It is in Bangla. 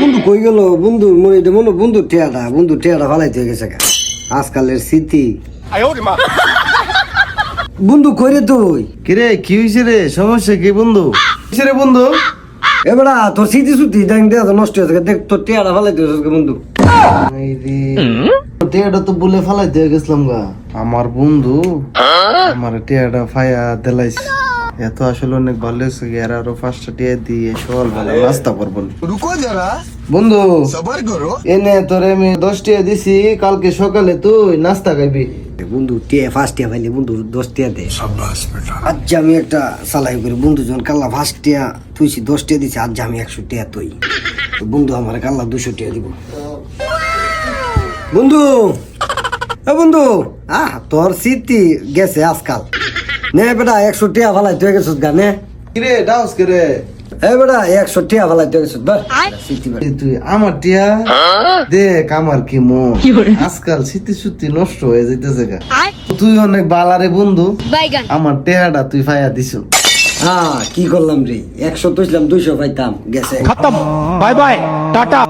বন্ধু কই গেল? বন্ধু মনে মনে বন্ধু টেয়াটা ফালাইতে হয়ে গেছে। আজকালের স্মৃতি। বন্ধু কইরে তুই কিরে কি হয়েছে রে? সমস্যা কি বন্ধু? কিসে রে বন্ধু? এবারা তোর স্মৃতি সুতি দেখ নষ্ট হয়ে গেছে। দেখ তোর টেয়াটা ফালাইতে হয়েছে বন্ধু। টিয়াটা তো বলে ফালাইতে গেছিলাম গা। আমার বন্ধু আমার টিয়াটা ফায়া দিলাইছে। এত আসলে অনেক ভালো লাগছে। এর আরো 5টা টিয়া দিয়ে সকালবেলা নাস্তা করবো। रुको जरा বন্ধু सबर करो। এনে তোরে আমি 10 টিয়া দিছি, কালকে সকালে তুই নাস্তা খাইবি। বন্ধু ফার্স্ট টিয়া ফাইলে বন্ধু 10 টিয়া দে। शाबाश बेटा। আজ আমি একটা চালাই করি বন্ধু, যখন কাল্লা ফার্স্ট টিয়া তুইছি 10 টিয়া দিছি, আজ আমি 100 টিয়া তুই। তো বন্ধু আমার কাল্লা 200 টিয়া দিব। বন্ধু বন্ধু তোর স্মৃতি গেছে আজকাল। নে বেটা 100 টিয়া ফালাই তুই গেছিস গানে। কিরে ডাউস করে বেটা 100 টিয়া ফালাই তুই গেছিস স্মৃতি বেটা। তুই আমার টিয়া দেখ আমার কি মন। আজকাল স্মৃতি সুতি নষ্ট হয়ে যাইতেছে গা। তুই অনেক বালারে বন্ধু, আমার টেহাটা তুই ফায়া দিছ। কি করলাম রে? 100 তুইছিলাম 200 পাইতাম গেছে। खत्म बाय बाय टाटा।